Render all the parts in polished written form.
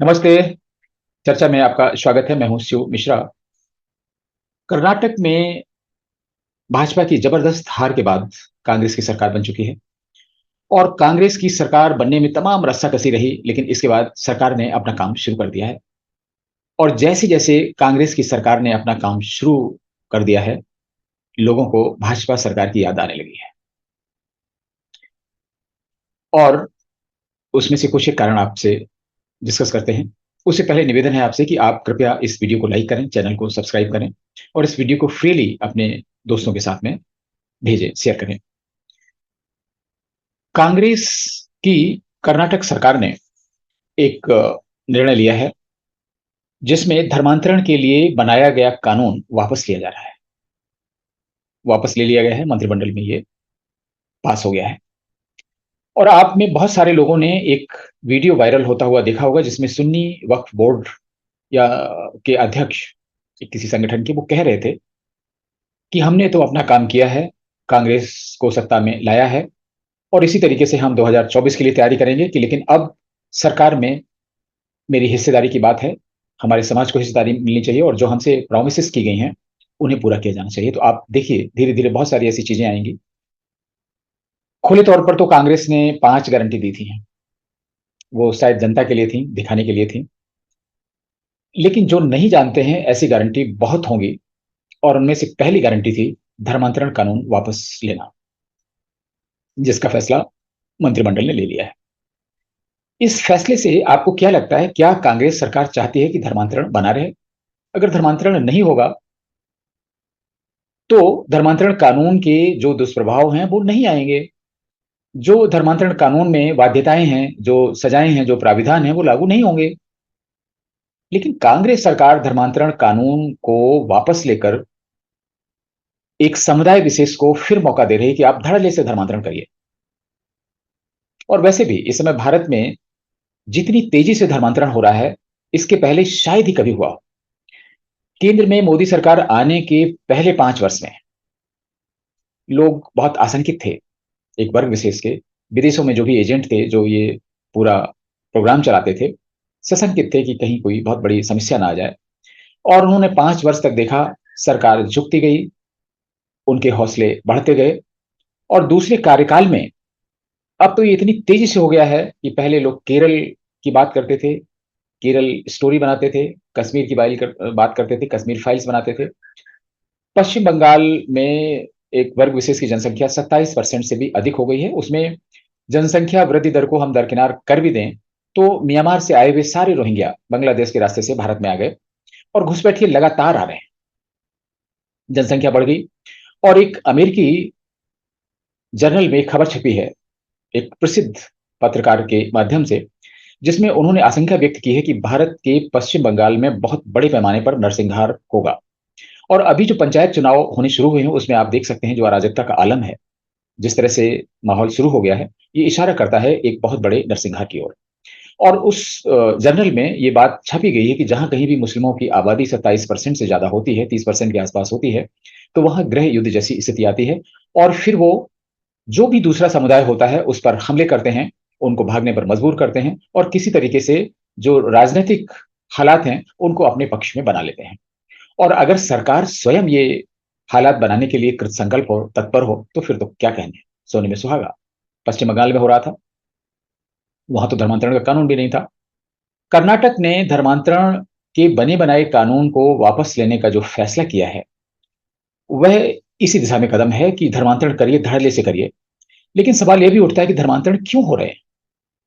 नमस्ते। चर्चा में आपका स्वागत है। मैं हूं शिव मिश्रा। कर्नाटक में भाजपा की जबरदस्त हार के बाद कांग्रेस की सरकार बन चुकी है और कांग्रेस की सरकार बनने में तमाम रस्साकसी रही, लेकिन इसके बाद सरकार ने अपना काम शुरू कर दिया है। और जैसे जैसे कांग्रेस की सरकार ने अपना काम शुरू कर दिया है, लोगों को भाजपा सरकार की याद आने लगी है। और उसमें से कुछ एक कारण आपसे डिस्कस करते हैं। उससे पहले निवेदन है आपसे कि आप कृपया इस वीडियो को लाइक करें, चैनल को सब्सक्राइब करें और इस वीडियो को फ्रीली अपने दोस्तों के साथ में भेजें, शेयर करें। कांग्रेस की कर्नाटक सरकार ने एक निर्णय लिया है जिसमें धर्मांतरण के लिए बनाया गया कानून वापस लिया जा रहा है। वापस ले लिया गया है, मंत्रिमंडल में ये पास हो गया है। और आप में बहुत सारे लोगों ने एक वीडियो वायरल होता हुआ देखा होगा जिसमें सुन्नी वक्फ बोर्ड या के अध्यक्ष किसी संगठन के वो कह रहे थे कि हमने तो अपना काम किया है, कांग्रेस को सत्ता में लाया है और इसी तरीके से हम 2024 के लिए तैयारी करेंगे कि लेकिन अब सरकार में मेरी हिस्सेदारी की बात है। हमारे समाज को हिस्सेदारी मिलनी चाहिए और जो हमसे प्रोमिसेस की गई हैं उन्हें पूरा किया जाना चाहिए। तो आप देखिए, धीरे धीरे बहुत सारी ऐसी चीजें आएंगी। खुले तौर पर तो कांग्रेस ने 5 गारंटी दी थी। वो शायद जनता के लिए थी, दिखाने के लिए थी। लेकिन जो नहीं जानते हैं, ऐसी गारंटी बहुत होंगी और उनमें से पहली गारंटी थी धर्मांतरण कानून वापस लेना, जिसका फैसला मंत्रिमंडल ने ले लिया है। इस फैसले से आपको क्या लगता है, क्या कांग्रेस सरकार चाहती है कि धर्मांतरण बना रहे? अगर धर्मांतरण नहीं होगा तो धर्मांतरण कानून के जो दुष्प्रभाव हैं वो नहीं आएंगे। जो धर्मांतरण कानून में बाध्यताएं हैं, जो सजाएं हैं, जो प्राविधान हैं वो लागू नहीं होंगे। लेकिन कांग्रेस सरकार धर्मांतरण कानून को वापस लेकर एक समुदाय विशेष को फिर मौका दे रही है कि आप धड़ल्ले से धर्मांतरण करिए। और वैसे भी इस समय भारत में जितनी तेजी से धर्मांतरण हो रहा है, इसके पहले शायद ही कभी हुआ हो। केंद्र में मोदी सरकार आने के पहले 5 वर्ष में लोग बहुत आशंकित थे, एक वर्ग विशेष के। विदेशों में जो भी एजेंट थे जो ये पूरा प्रोग्राम चलाते थे, सशंकित थे कि कहीं कोई बहुत बड़ी समस्या ना आ जाए। और उन्होंने 5 वर्ष तक देखा, सरकार झुकती गई, उनके हौसले बढ़ते गए। और दूसरे कार्यकाल में अब तो ये इतनी तेजी से हो गया है कि पहले लोग केरल की बात करते थे, केरल स्टोरी बनाते थे, कश्मीर की बात करते थे, कश्मीर फाइल्स बनाते थे। पश्चिम बंगाल में एक वर्ग विशेष की जनसंख्या 27% से भी अधिक हो गई है। उसमें जनसंख्या वृद्धि दर को हम दरकिनार कर भी दें तो म्यांमार से आए हुए सारे रोहिंग्या बांग्लादेश के रास्ते से भारत में आ गए और घुसपैठिए लगातार आ रहे हैं। जनसंख्या बढ़ गई। और एक अमेरिकी जर्नल में खबर छपी है, एक प्रसिद्ध पत्रकार के माध्यम से, जिसमें उन्होंने आशंका व्यक्त की है कि भारत के पश्चिम बंगाल में बहुत बड़े पैमाने पर नरसंहार होगा। और अभी जो पंचायत चुनाव होने शुरू हुए हैं उसमें आप देख सकते हैं जो अराजकता का आलम है, जिस तरह से माहौल शुरू हो गया है, ये इशारा करता है एक बहुत बड़े नरसंहार की ओर। और उस जर्नल में ये बात छपी गई है कि जहां कहीं भी मुस्लिमों की आबादी 27% से ज्यादा होती है, 30% के आसपास होती है, तो वहां गृह युद्ध जैसी स्थिति आती है। और फिर वो जो भी दूसरा समुदाय होता है उस पर हमले करते हैं, उनको भागने पर मजबूर करते हैं और किसी तरीके से जो राजनीतिक हालात हैं उनको अपने पक्ष में बना लेते हैं। और अगर सरकार स्वयं ये हालात बनाने के लिए कृत संकल्प हो, तत्पर हो, तो फिर तो क्या कहने, सोने में सुहागा। पश्चिम बंगाल में हो रहा था, वहां तो धर्मांतरण का कानून भी नहीं था। कर्नाटक ने धर्मांतरण के बने बनाए कानून को वापस लेने का जो फैसला किया है वह इसी दिशा में कदम है कि धर्मांतरण करिए, धड़ल्ले से करिए। लेकिन सवाल यह भी उठता है कि धर्मांतरण क्यों हो रहे हैं?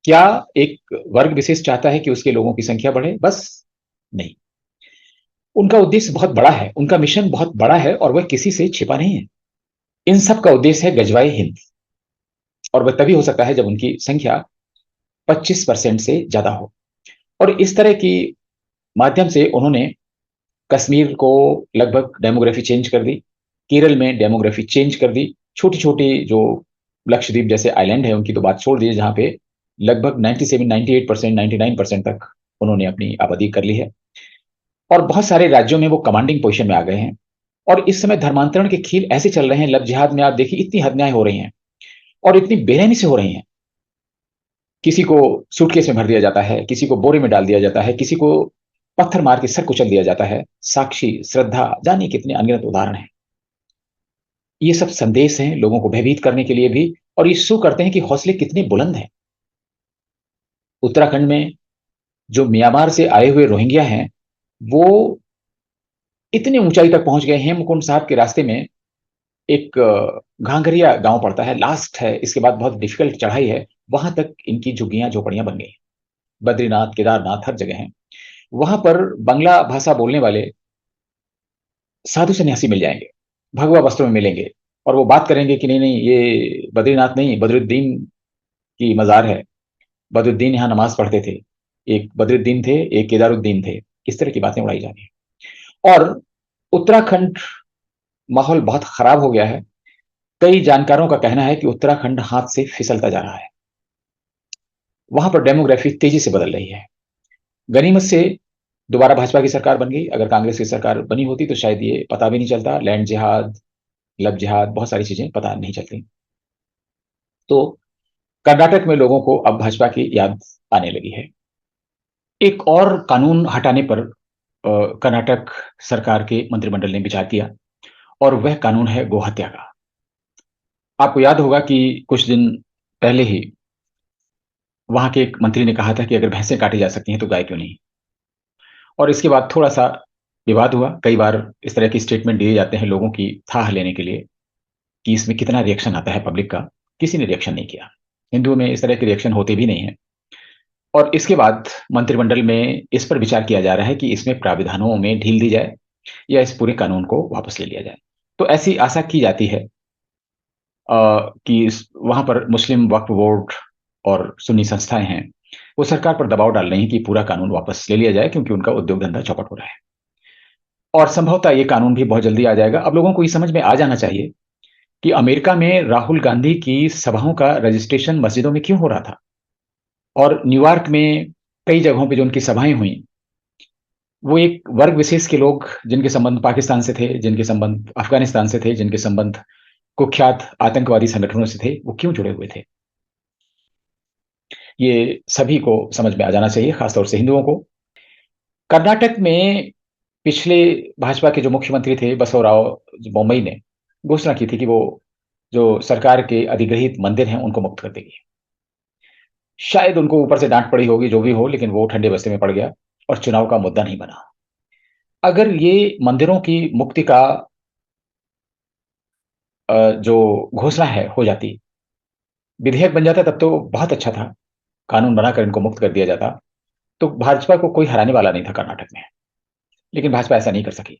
क्या एक वर्ग विशेष चाहता है कि उसके लोगों की संख्या बढ़े? बस नहीं, उनका उद्देश्य बहुत बड़ा है, उनका मिशन बहुत बड़ा है और वह किसी से छिपा नहीं है। इन सब का उद्देश्य है गजवाए हिंद। और वह तभी हो सकता है जब उनकी संख्या 25% से ज्यादा हो। और इस तरह की माध्यम से उन्होंने कश्मीर को लगभग डेमोग्राफी चेंज कर दी, केरल में डेमोग्राफी चेंज कर दी। छोटी छोटी जो लक्षद्वीप जैसे आइलैंड है उनकी तो बात छोड़ दी, जहां पे लगभग 97, 98%, 99% तक उन्होंने अपनी आबादी कर ली है। और बहुत सारे राज्यों में वो कमांडिंग पोजीशन में आ गए हैं। और इस समय धर्मांतरण के खेल ऐसे चल रहे हैं, लव जिहाद में आप देखिए इतनी हत्याएं हो रही हैं और इतनी बेरहमी से हो रही हैं किसी को सूटकेस में भर दिया जाता है, किसी को बोरे में डाल दिया जाता है, किसी को पत्थर मार के सर कुचल दिया जाता है। साक्षी, श्रद्धा, जाने कितने अनगिनत उदाहरण हैं। ये सब संदेश हैं लोगों को भयभीत करने के लिए भी, और ये शो करते हैं कि हौसले कितने बुलंद हैं। उत्तराखंड में जो म्यांमार से आए हुए रोहिंग्या हैं, वो इतनी ऊंचाई तक पहुंच गए। हेमकुंड साहब के रास्ते में एक घांघरिया गांव पड़ता है, लास्ट है, इसके बाद बहुत डिफिकल्ट चढ़ाई है, वहां तक इनकी झुग्गियां झोपड़ियां बन गई। बद्रीनाथ, केदारनाथ, हर जगह है। वहां पर बांग्ला भाषा बोलने वाले साधु सन्यासी मिल जाएंगे, भगवा वस्त्रों में मिलेंगे, और वो बात करेंगे कि नहीं नहीं, ये बद्रीनाथ नहीं, बदरुद्दीन की मजार है। बदरुद्दीन यहाँ नमाज पढ़ते थे, एक बदरुद्दीन थे, एक केदारुद्दीन थे। इस तरह की बातें उड़ाई जा रही हैं। और उत्तराखंड माहौल बहुत खराब हो गया है। कई जानकारों का कहना है कि उत्तराखंड हाथ से फिसलता जा रहा है। वहां पर डेमोग्राफी तेजी से बदल रही है। गनीमत से दोबारा भाजपा की सरकार बन गई। अगर कांग्रेस की सरकार बनी होती तो शायद ये पता भी नहीं चलता। लैंड जिहाद, लब जिहाद, बहुत सारी चीजें पता नहीं चलती। तो कर्नाटक में लोगों को अब भाजपा की याद आने लगी है। एक और कानून हटाने पर कर्नाटक सरकार के मंत्रिमंडल ने विचार किया, और वह कानून है गोहत्या का। आपको याद होगा कि कुछ दिन पहले ही वहां के एक मंत्री ने कहा था कि अगर भैंसें काटी जा सकती हैं तो गाय क्यों नहीं। और इसके बाद थोड़ा सा विवाद हुआ। कई बार इस तरह की स्टेटमेंट दिए जाते हैं लोगों की थाह लेने के लिए कि इसमें कितना रिएक्शन आता है पब्लिक का। किसी ने रिएक्शन नहीं किया। हिंदुओं में इस तरह के रिएक्शन होते भी नहीं है। और इसके बाद मंत्रिमंडल में इस पर विचार किया जा रहा है कि इसमें प्राविधानों में ढील दी जाए या इस पूरे कानून को वापस ले लिया जाए। तो ऐसी आशा की जाती है कि वहां पर मुस्लिम वक्फ बोर्ड और सुन्नी संस्थाएं हैं, वो सरकार पर दबाव डाल रही हैं कि पूरा कानून वापस ले लिया जाए, क्योंकि उनका उद्योग धंधा चौपट हो रहा है। और संभवतः ये कानून भी बहुत जल्दी आ जाएगा। अब लोगों को ये समझ में आ जाना चाहिए कि अमेरिका में राहुल गांधी की सभाओं का रजिस्ट्रेशन मस्जिदों में क्यों हो रहा था, और न्यूयॉर्क में कई जगहों पे जो उनकी सभाएं हुई, वो एक वर्ग विशेष के लोग, जिनके संबंध पाकिस्तान से थे, जिनके संबंध अफगानिस्तान से थे, जिनके संबंध कुख्यात आतंकवादी संगठनों से थे, वो क्यों जुड़े हुए थे। ये सभी को समझ में आ जाना चाहिए, खासतौर से हिंदुओं को। कर्नाटक में पिछले भाजपा के जो मुख्यमंत्री थे बसवराव बोम्मई ने घोषणा की थी कि वो जो सरकार के अधिग्रहित मंदिर हैं उनको मुक्त कर देगी। शायद उनको ऊपर से डांट पड़ी होगी, जो भी हो, लेकिन वो ठंडे बस्ते में पड़ गया और चुनाव का मुद्दा नहीं बना। अगर ये मंदिरों की मुक्ति का जो घोषणा है हो जाती, विधेयक बन जाता, तब तो बहुत अच्छा था। कानून बनाकर इनको मुक्त कर दिया जाता, तो भाजपा को कोई हराने वाला नहीं था कर्नाटक में। लेकिन भाजपा ऐसा नहीं कर सकी।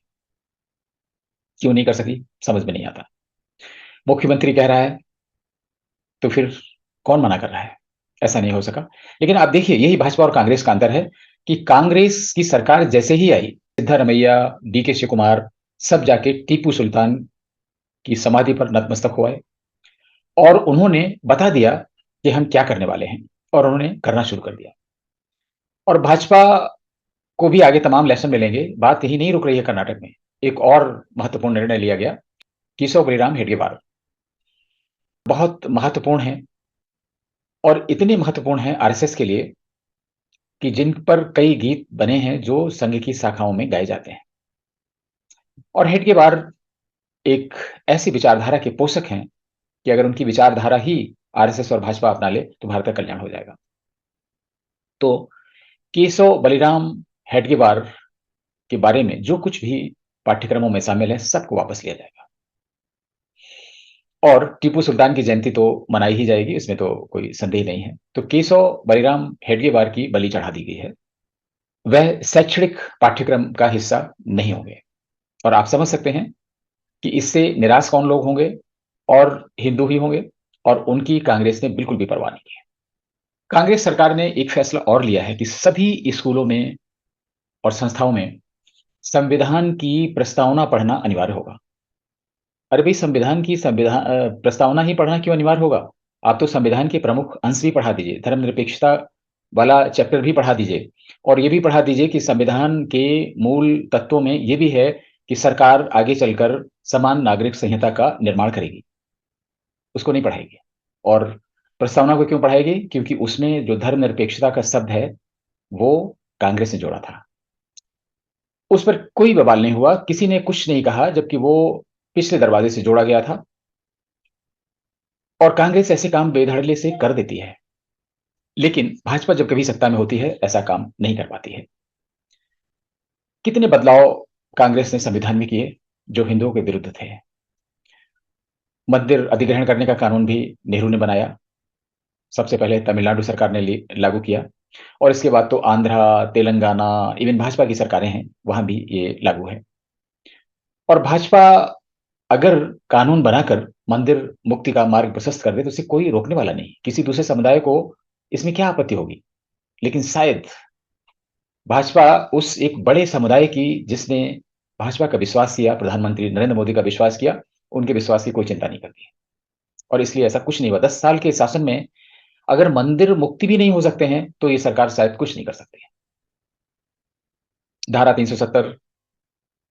क्यों नहीं कर सकी, समझ में नहीं आता। मुख्यमंत्री कह रहा है तो फिर कौन मना कर रहा है। ऐसा नहीं हो सका। लेकिन आप देखिए, यही भाजपा और कांग्रेस का अंतर है कि कांग्रेस की सरकार जैसे ही आई, सिद्धारमैया, डीके शिवकुमार, सब जाके टीपू सुल्तान की समाधि पर नतमस्तक हुए, और उन्होंने बता दिया कि हम क्या करने वाले हैं, और उन्होंने करना शुरू कर दिया। और भाजपा को भी आगे तमाम लेसन मिलेंगे। बात यही नहीं रुक रही है कर्नाटक में। एक और महत्वपूर्ण निर्णय लिया गया, केशव बलिराम हेडगेवार, बहुत महत्वपूर्ण है, और इतने महत्वपूर्ण है आरएसएस के लिए कि जिन पर कई गीत बने हैं जो संघ की शाखाओं में गाए जाते हैं। और हेडगेवार एक ऐसी विचारधारा के पोषक हैं कि अगर उनकी विचारधारा ही आरएसएस और भाजपा अपना ले तो भारत का कल्याण हो जाएगा। तो केशव बलिराम हेडगेवार के बारे में जो कुछ भी पाठ्यक्रमों में शामिल है, सबको वापस लिया जाएगा। और टीपू सुल्तान की जयंती तो मनाई ही जाएगी, इसमें तो कोई संदेह नहीं है। तो केशव बलिराम हेडगेवार की बलि चढ़ा दी गई है। वह शैक्षणिक पाठ्यक्रम का हिस्सा नहीं होंगे। और आप समझ सकते हैं कि इससे निराश कौन लोग होंगे, और हिंदू ही होंगे। और उनकी कांग्रेस ने बिल्कुल भी परवाह नहीं की है। कांग्रेस सरकार ने एक फैसला और लिया है कि सभी स्कूलों में और संस्थाओं में संविधान की प्रस्तावना पढ़ना अनिवार्य होगा। अरे भाई, संविधान की प्रस्तावना ही पढ़ना क्यों अनिवार्य होगा। आप तो संविधान के प्रमुख अंश भी पढ़ा दीजिए, धर्मनिरपेक्षता वाला चैप्टर भी पढ़ा दीजिए, और ये भी पढ़ा दीजिए कि संविधान के मूल तत्वों में ये भी है कि सरकार आगे चलकर समान नागरिक संहिता का निर्माण करेगी। उसको नहीं पढ़ाएगी। और प्रस्तावना को क्यों पढ़ाई गई? क्योंकि उसमें जो धर्मनिरपेक्षता का शब्द है, वो कांग्रेस ने जोड़ा था। उस पर कोई बवाल नहीं हुआ, किसी ने कुछ नहीं कहा, जबकि वो पिछले दरवाजे से जोड़ा गया था। और कांग्रेस ऐसे काम बेधड़ल्ले से कर देती है, लेकिन भाजपा जब कभी सत्ता में होती है, ऐसा काम नहीं कर पाती है। कितने बदलाव कांग्रेस ने संविधान में किए जो हिंदुओं के विरुद्ध थे। मंदिर अधिग्रहण करने का कानून भी नेहरू ने बनाया। सबसे पहले तमिलनाडु सरकार ने लागू किया, और इसके बाद तो आंध्रा, तेलंगाना, इवन भाजपा की सरकारें हैं, वहां भी ये लागू है। और भाजपा अगर कानून बनाकर मंदिर मुक्ति का मार्ग प्रशस्त कर दे, तो इसे कोई रोकने वाला नहीं। किसी दूसरे समुदाय को इसमें क्या आपत्ति होगी? लेकिन शायद भाजपा उस एक बड़े समुदाय की, जिसने भाजपा का विश्वास किया, प्रधानमंत्री नरेंद्र मोदी का विश्वास किया, उनके विश्वास की कोई चिंता नहीं करती है। और इसलिए ऐसा कुछ नहीं हुआ। 10 साल के शासन में अगर मंदिर मुक्ति भी नहीं हो सकते हैं, तो ये सरकार शायद कुछ नहीं कर सकती है। धारा 370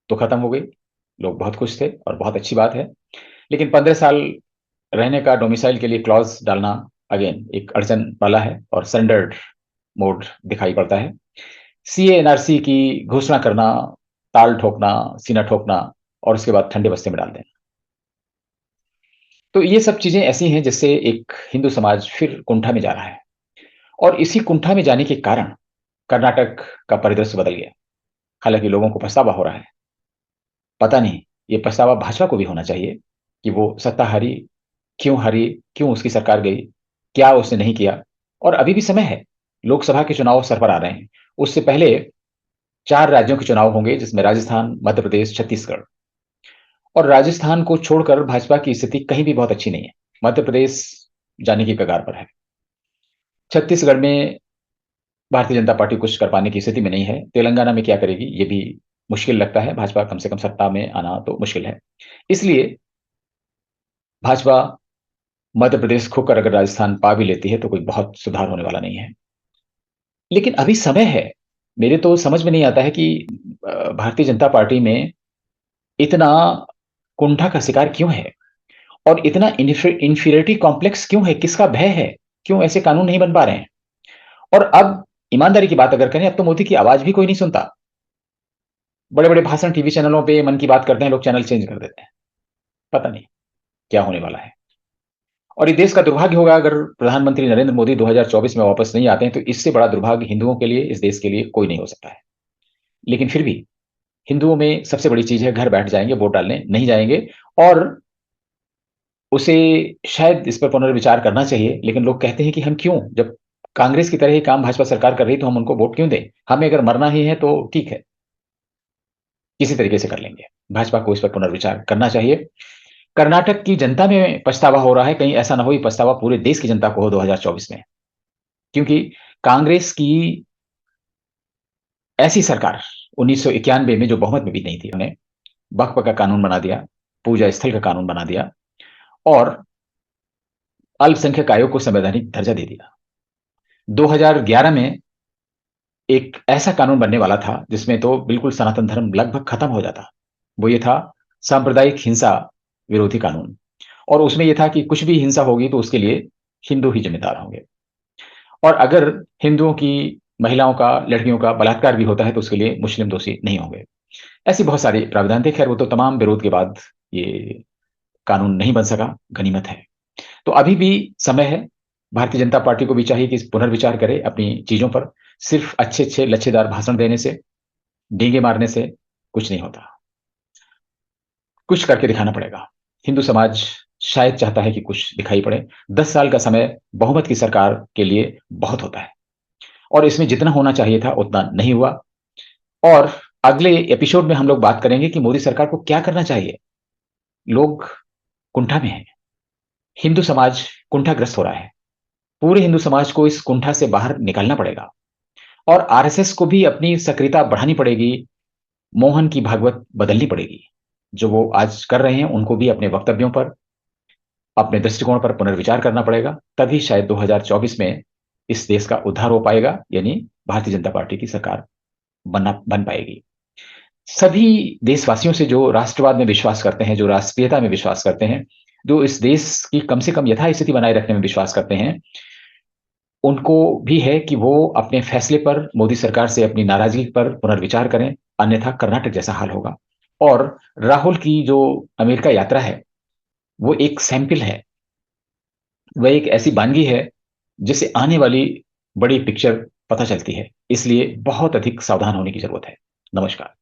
तो खत्म हो गई, लोग बहुत खुश थे और बहुत अच्छी बात है। लेकिन 15 साल रहने का डोमिसाइल के लिए क्लॉज डालना अगेन एक अड़चन वाला है, और सरेंडर्ड मोड दिखाई पड़ता है। सीए एनआरसी की घोषणा करना, ताल ठोकना, सीना ठोकना, और उसके बाद ठंडे बस्ते में डाल देना। तो ये सब चीजें ऐसी हैं जिससे एक हिंदू समाज फिर कुंठा में जा रहा है। और इसी कुंठा में जाने के कारण कर्नाटक का परिदृश्य बदल गया। हालांकि लोगों को पछतावा हो रहा है। पता नहीं, ये पछतावा भाजपा को भी होना चाहिए कि वो सत्ता हारी, क्यों हारी, क्यों उसकी सरकार गई, क्या उसने नहीं किया। और अभी भी समय है, लोकसभा के चुनाव सर पर आ रहे हैं। उससे पहले 4 राज्यों के चुनाव होंगे, जिसमें राजस्थान, मध्य प्रदेश, छत्तीसगढ़। और राजस्थान को छोड़कर भाजपा की स्थिति कहीं भी बहुत अच्छी नहीं है। मध्य प्रदेश जाने की कगार पर है। छत्तीसगढ़ में भारतीय जनता पार्टी कुछ कर पाने की स्थिति में नहीं है। तेलंगाना में क्या करेगी, ये भी मुश्किल लगता है। भाजपा कम से कम सत्ता में आना तो मुश्किल है। इसलिए भाजपा मध्य प्रदेश खोकर अगर राजस्थान पा भी लेती है, तो कोई बहुत सुधार होने वाला नहीं है। लेकिन अभी समय है। मेरे तो समझ में नहीं आता है कि भारतीय जनता पार्टी में इतना कुंठा का शिकार क्यों है, और इतना इंफीरियरिटी कॉम्प्लेक्स क्यों है, किसका भय है, क्यों ऐसे कानून नहीं बन पा रहे हैं। और अब ईमानदारी की बात अगर करें, अब तो मोदी की आवाज भी कोई नहीं सुनता। बड़े बड़े भाषण टीवी चैनलों पे मन की बात करते हैं, लोग चैनल चेंज कर देते हैं। पता नहीं क्या होने वाला है। और ये देश का दुर्भाग्य होगा अगर प्रधानमंत्री नरेंद्र मोदी 2024 में वापस नहीं आते हैं, तो इससे बड़ा दुर्भाग्य हिंदुओं के लिए, इस देश के लिए कोई नहीं हो सकता है। लेकिन फिर भी हिंदुओं में सबसे बड़ी चीज है, घर बैठ जाएंगे, वोट डालने नहीं जाएंगे। और उसे शायद इस पर पुनर्विचार करना चाहिए। लेकिन लोग कहते हैं कि हम क्यों, जब कांग्रेस की तरह ही काम भाजपा सरकार कर रही, तो हम उनको वोट क्यों दें? हमें अगर मरना ही है तो ठीक है, किसी तरीके से कर लेंगे। भाजपा को इस पर पुनर्विचार करना चाहिए। कर्नाटक की जनता में पछतावा हो रहा है, कहीं ऐसा ना हो पछतावा पूरे देश की जनता को हो 2024 में। क्योंकि कांग्रेस की ऐसी सरकार 1991 में, जो बहुमत में भी नहीं थी, उन्हें वक्फ का कानून बना दिया, पूजा स्थल का कानून बना दिया, और अल्पसंख्यक आयोग को संवैधानिक दर्जा दे दिया। 2011 में एक ऐसा कानून बनने वाला था जिसमें तो बिल्कुल सनातन धर्म लगभग खत्म हो जाता। वो ये था सांप्रदायिक हिंसा विरोधी कानून। और उसमें यह था कि कुछ भी हिंसा होगी तो उसके लिए हिंदू ही जिम्मेदार होंगे। और अगर हिंदुओं की, महिलाओं का, लड़कियों का बलात्कार भी होता है, तो उसके लिए मुस्लिम दोषी नहीं होंगे। ऐसी बहुत सारी प्रावधान थे। खैर, वो तो तमाम विरोध के बाद ये कानून नहीं बन सका, गनीमत है। तो अभी भी समय है। भारतीय जनता पार्टी को भी चाहिए कि पुनर्विचार करे अपनी चीजों पर। सिर्फ अच्छे अच्छे लच्छेदार भाषण देने से, डींगे मारने से कुछ नहीं होता। कुछ करके दिखाना पड़ेगा। हिंदू समाज शायद चाहता है कि कुछ दिखाई पड़े। 10 साल का समय बहुमत की सरकार के लिए बहुत होता है, और इसमें जितना होना चाहिए था उतना नहीं हुआ। और अगले एपिसोड में हम लोग बात करेंगे कि मोदी सरकार को क्या करना चाहिए। लोग कुंठा में हैं, हिंदू समाज कुंठाग्रस्त हो रहा है। पूरे हिंदू समाज को इस कुंठा से बाहर निकालना पड़ेगा, और आरएसएस को भी अपनी सक्रियता बढ़ानी पड़ेगी। मोहन की भागवत बदलनी पड़ेगी। जो वो आज कर रहे हैं, उनको भी अपने वक्तव्यों पर, अपने दृष्टिकोण पर पुनर्विचार करना पड़ेगा। तभी शायद 2024 में इस देश का उद्धार हो पाएगा, यानी भारतीय जनता पार्टी की सरकार बन पाएगी। सभी देशवासियों से जो राष्ट्रवाद में विश्वास करते हैं, जो राष्ट्रीयता में विश्वास करते हैं, जो इस देश की कम से कम यथास्थिति बनाए रखने में विश्वास करते हैं, उनको भी है कि वो अपने फैसले पर मोदी सरकार से अपनी नाराज़गी पर पुनर्विचार करें, अन्यथा कर्नाटक जैसा हाल होगा। और राहुल की जो अमेरिका यात्रा है, वो एक सैंपल है, वह एक ऐसी वानगी है, जिससे आने वाली बड़ी पिक्चर पता चलती है। इसलिए बहुत अधिक सावधान होने की ज़रूरत है। नमस्कार।